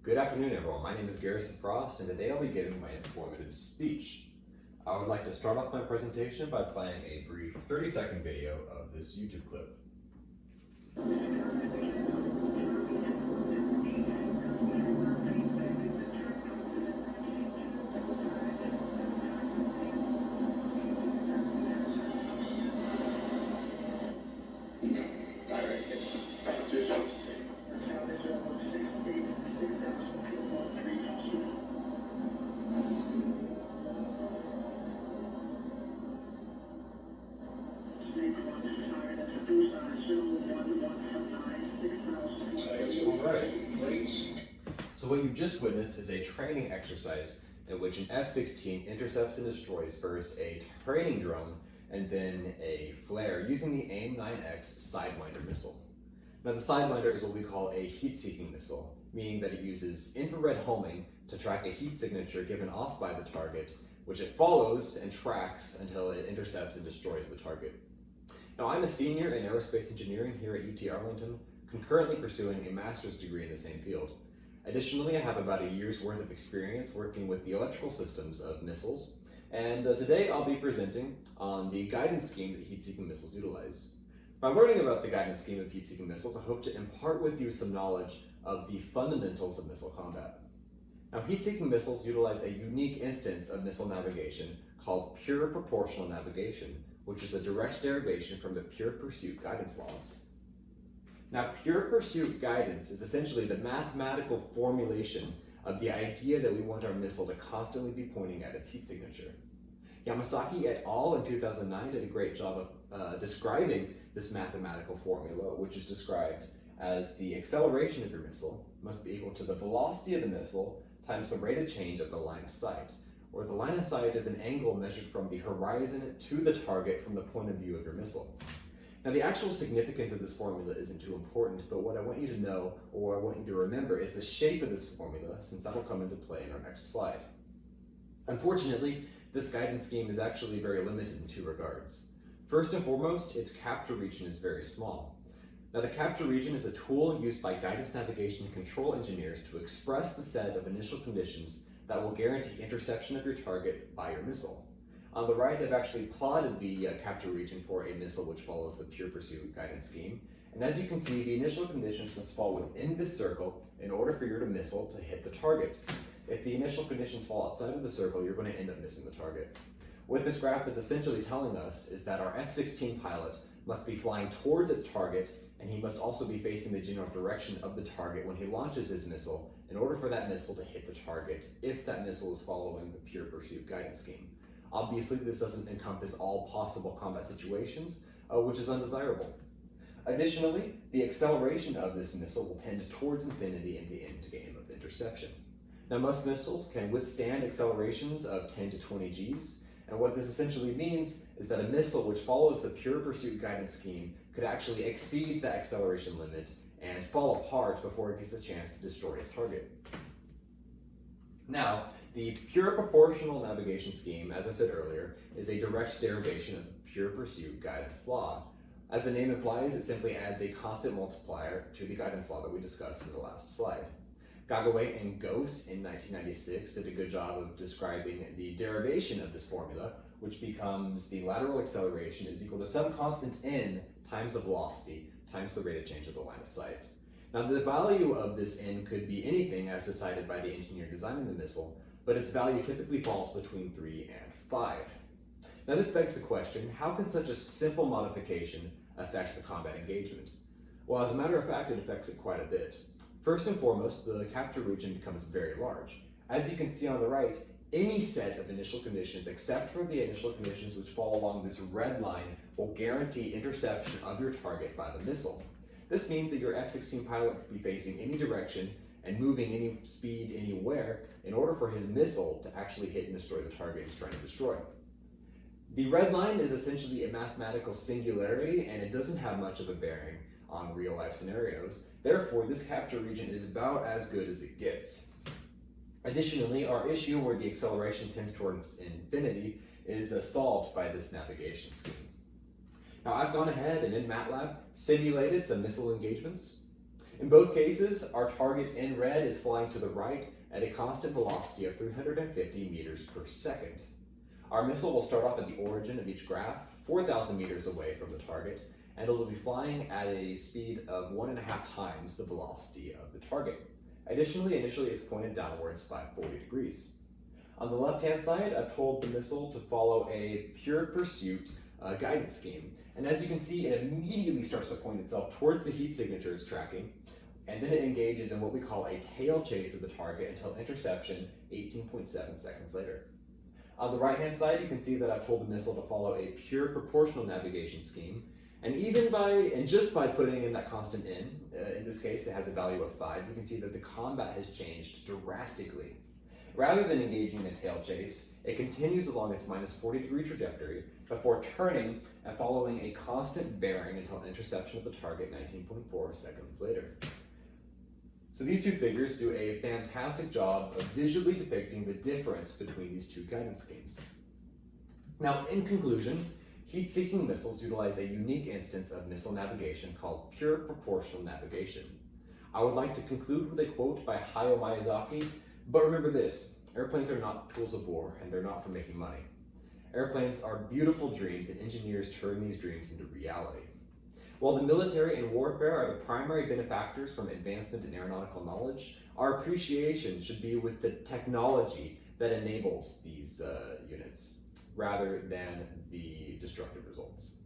Good afternoon, everyone. My name is Garrison Frost, and today I'll be giving my informative speech. I would like to start off my presentation by playing a brief 30-second video of this YouTube clip. So what you just witnessed is a training exercise in which an F-16 intercepts and destroys first a training drone and then a flare using the AIM-9X Sidewinder missile. Now the Sidewinder is what we call a heat-seeking missile, meaning that it uses infrared homing to track a heat signature given off by the target, which it follows and tracks until it intercepts and destroys the target. Now I'm a senior in aerospace engineering here at UT Arlington, concurrently pursuing a master's degree in the same field. Additionally, I have about a year's worth of experience working with the electrical systems of missiles, and today I'll be presenting on the guidance scheme that heat-seeking missiles utilize. By learning about the guidance scheme of heat-seeking missiles, I hope to impart with you some knowledge of the fundamentals of missile combat. Now, heat-seeking missiles utilize a unique instance of missile navigation called pure proportional navigation, which is a direct derivation from the pure pursuit guidance laws. Now, pure pursuit guidance is essentially the mathematical formulation of the idea that we want our missile to constantly be pointing at its heat signature. Yamasaki et al. In 2009 did a great job of describing this mathematical formula, which is described as the acceleration of your missile must be equal to the velocity of the missile times the rate of change of the line of sight, where the line of sight is an angle measured from the horizon to the target from the point of view of your missile. Now, the actual significance of this formula isn't too important, but what I want you to know, or I want you to remember, is the shape of this formula, since that will come into play in our next slide. Unfortunately, this guidance scheme is actually very limited in two regards. First and foremost, its capture region is very small. Now, the capture region is a tool used by guidance navigation and control engineers to express the set of initial conditions that will guarantee interception of your target by your missile. On the right, I've actually plotted the capture region for a missile which follows the pure pursuit guidance scheme. And as you can see, the initial conditions must fall within this circle in order for your missile to hit the target. If the initial conditions fall outside of the circle, you're going to end up missing the target. What this graph is essentially telling us is that our F-16 pilot must be flying towards its target, and he must also be facing the general direction of the target when he launches his missile in order for that missile to hit the target if that missile is following the pure pursuit guidance scheme. Obviously, this doesn't encompass all possible combat situations, which is undesirable. Additionally, the acceleration of this missile will tend towards infinity in the end game of interception. Now, most missiles can withstand accelerations of 10 to 20 Gs, and what this essentially means is that a missile which follows the pure pursuit guidance scheme could actually exceed that acceleration limit and fall apart before it gets a chance to destroy its target. Now, the pure proportional navigation scheme, as I said earlier, is a direct derivation of pure pursuit guidance law. As the name implies, it simply adds a constant multiplier to the guidance law that we discussed in the last slide. Gagaway and Gose in 1996 did a good job of describing the derivation of this formula, which becomes the lateral acceleration is equal to some constant n times the velocity times the rate of change of the line of sight. Now, the value of this n could be anything as decided by the engineer designing the missile, but its value typically falls between 3 and 5. Now, this begs the question, how can such a simple modification affect the combat engagement? Well, as a matter of fact, it affects it quite a bit. First and foremost, the capture region becomes very large. As you can see on the right, any set of initial conditions, except for the initial conditions which fall along this red line, will guarantee interception of your target by the missile. This means that your F-16 pilot could be facing any direction and moving any speed anywhere in order for his missile to actually hit and destroy the target he's trying to destroy. The red line is essentially a mathematical singularity, and it doesn't have much of a bearing on real-life scenarios. Therefore, this capture region is about as good as it gets. Additionally, our issue where the acceleration tends towards infinity is solved by this navigation scheme. Now, I've gone ahead and in MATLAB simulated some missile engagements. In both cases, our target in red is flying to the right at a constant velocity of 350 meters per second. Our missile will start off at the origin of each graph, 4,000 meters away from the target, and it will be flying at a speed of 1.5 times the velocity of the target. Additionally, initially it's pointed downwards by 40 degrees. On the left-hand side, I've told the missile to follow a pure pursuit guidance scheme. And as you can see, it immediately starts to point itself towards the heat signature it's tracking, and then it engages in what we call a tail chase of the target until interception 18.7 seconds later. On the right-hand side, you can see that I've told the missile to follow a pure proportional navigation scheme, and just by putting in that constant in this case it has a value of 5, you can see that the combat has changed drastically. Rather than engaging in a tail chase, it continues along its minus 40 degree trajectory before turning and following a constant bearing until interception of the target 19.4 seconds later. So these two figures do a fantastic job of visually depicting the difference between these two guidance schemes. Now, in conclusion, heat-seeking missiles utilize a unique instance of missile navigation called pure proportional navigation. I would like to conclude with a quote by Hayao Miyazaki, but remember this: airplanes are not tools of war, and they're not for making money. Airplanes are beautiful dreams, and engineers turn these dreams into reality. While the military and warfare are the primary benefactors from advancement in aeronautical knowledge, our appreciation should be with the technology that enables these units, rather than the destructive results.